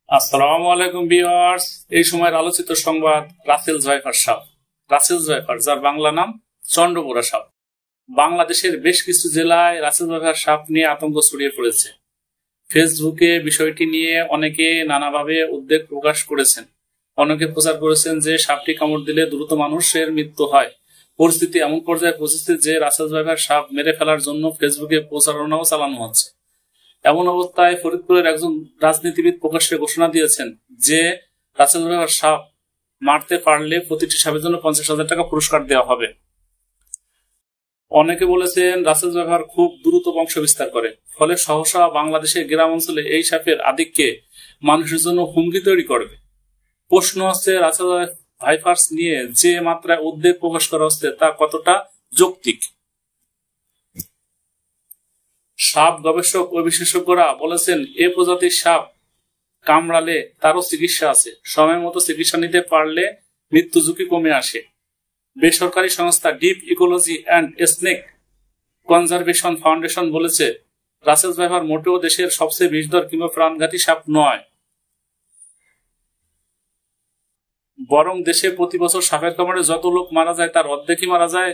আসসালামু আলাইকুম ভিউয়ার্স। এই সময়ের আলোচিত সংবাদ রাসেল জয়ফার সাপ। রাসেল জয়ফার, যার বাংলা নাম চন্দ্রপুরা সাপ। বাংলাদেশের বেশ কিছু জেলায় রাসেল জয়ফার সাপ নিয়ে আতঙ্ক ছড়িয়ে পড়েছে। ফেসবুকে বিষয়টি নিয়ে অনেকে নানাভাবে উদ্বেগ প্রকাশ করেছেন। অনেকে প্রচার করেছেন যে সাপটি কামড় দিলে দ্রুত মানুষের মৃত্যু হয়। পরিস্থিতি এমন পর্যায়ে পৌঁছেছে যে রাসেল জয়ফার সাপ মেরে ফেলার জন্য ফেসবুকে প্রচারণাও চালানো হচ্ছে। এমন অবস্থায় ফরিদপুরের একজন রাজনীতিবিদ প্রকাশ্যে ঘোষণা দিয়েছেন যে রাসেল জয়ফার সাপ মারতে পারলে প্রতিটি সাপের জন্য 50,000 টাকা পুরস্কার দেওয়া হবে। অনেকে বলেছেন রাসেল জয়ফার খুব দ্রুত বংশ বিস্তার করে, ফলে সহসা বাংলাদেশের গ্রাম অঞ্চলে এই সাপের আধিক্যে মানুষের জন্য হুমকি তৈরি করবে। প্রশ্ন হচ্ছে, রাসেল ভাইপার্স নিয়ে যে মাত্রায় উদ্বেগ প্রকাশ করা হচ্ছে তা কতটা যৌক্তিক। সাপ গবেষক ও বিশেষজ্ঞরা বলেছেন, এ প্রজাতির সাপ কামড়ালে তারও চিকিৎসা আছে। সময় মতো চিকিৎসা নিতে পারলে মৃত্যু ঝুঁকি কমে আসে। বেসরকারি সংস্থা deep ecology and snake conservation foundation বলেছে, রাসেল ভাইপার মোটেও দেশের সবচেয়ে বিষধর কিংবা প্রাণঘাতী সাপ নয়, বরং দেশে প্রতি বছর সাপের কামড়ে যত লোক মারা যায় তার অর্ধেকই মারা যায়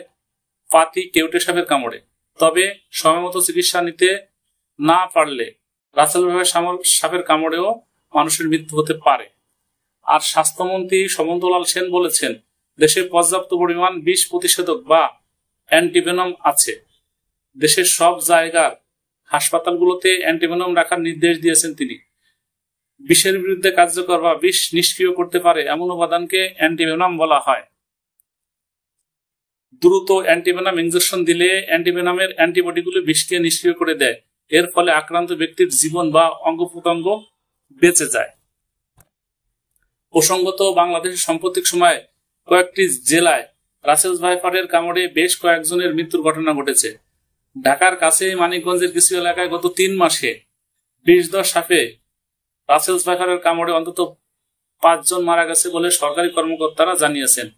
পাতি কেউটে সাপের কামড়ে। তবে সময়মতো চিকিৎসা নিতে না পারলে রাসেল ভাইপার সাপের কামড়েও মানুষের মৃত্যু হতে পারে। আর স্বাস্থ্যমন্ত্রী সমন্তলাল সেন বলেছেন, দেশে পর্যাপ্ত পরিমাণ বিষ প্রতিষেধক বা অ্যান্টিভেনম আছে। দেশের সব জায়গার হাসপাতালগুলোতে অ্যান্টিভেনম রাখার নির্দেশ দিয়েছেন তিনি। বিষের বিরুদ্ধে কার্যকর বা বিষ নিষ্ক্রিয় করতে পারে এমন উপাদানকে অ্যান্টিভেনম বলা হয়। দ্রুত অ্যান্টিভেনম ইনজেকশন দিলে অ্যান্টিভেনমের অ্যান্টিবডিগুলো বিষকে নিষ্ক্রিয় করে দেয়। এর ফলে আক্রান্ত ব্যক্তির জীবন বা অঙ্গ প্রত্যঙ্গ বেঁচে যায়। প্রসঙ্গত, বাংলাদেশের সাম্প্রতিক সময়ে কয়েকটি জেলায় রাসেল ভাইপারের কামড়ে বেশ কয়েকজনের মৃত্যুর ঘটনা ঘটেছে। ঢাকার কাছে মানিকগঞ্জের কিছু এলাকায় গত 3 মাসে বিষধর সাপে রাসেল ভাইপারের কামড়ে অন্তত 5 জন মারা গেছে বলে সরকারি কর্মকর্তারা জানিয়েছেন।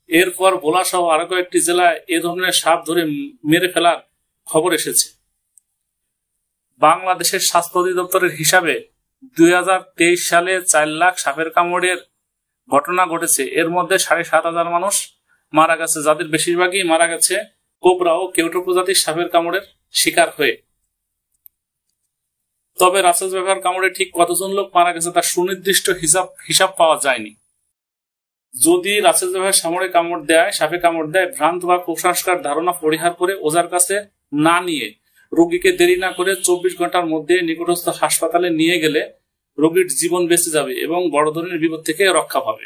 এরপর ভোলা সহ আরো কয়েকটি জেলায় এ ধরনের সাপ ধরে মেরে ফেলার খবর এসেছে। বাংলাদেশের স্বাস্থ্য অধিদপ্তরের হিসাবে 2023 সালে 4 লাখ সাপের কামড়ের ঘটনা ঘটেছে। এর মধ্যে 7,500 মানুষ মারা গেছে, যাদের বেশিরভাগই মারা গেছে কোবরা ও কেউটো প্রজাতির সাপের কামড়ের শিকার হয়ে। তবে রাসেল ভাইপার কামড়ে ঠিক কতজন লোক মারা গেছে তার সুনির্দিষ্ট হিসাব পাওয়া যায়নি। যদি রাসেল ভাইপার সাপে কামড় দেয়, ভ্রান্ত বা কুসংস্কার ধারণা পরিহার করে ওঝার কাছে না নিয়ে রোগীকে দেরি না করে 24 ঘন্টার মধ্যে নিকটস্থ হাসপাতালে নিয়ে গেলে রোগীর জীবন বেঁচে যাবে এবং বড় ধরনের বিপদ থেকে রক্ষা পাবে।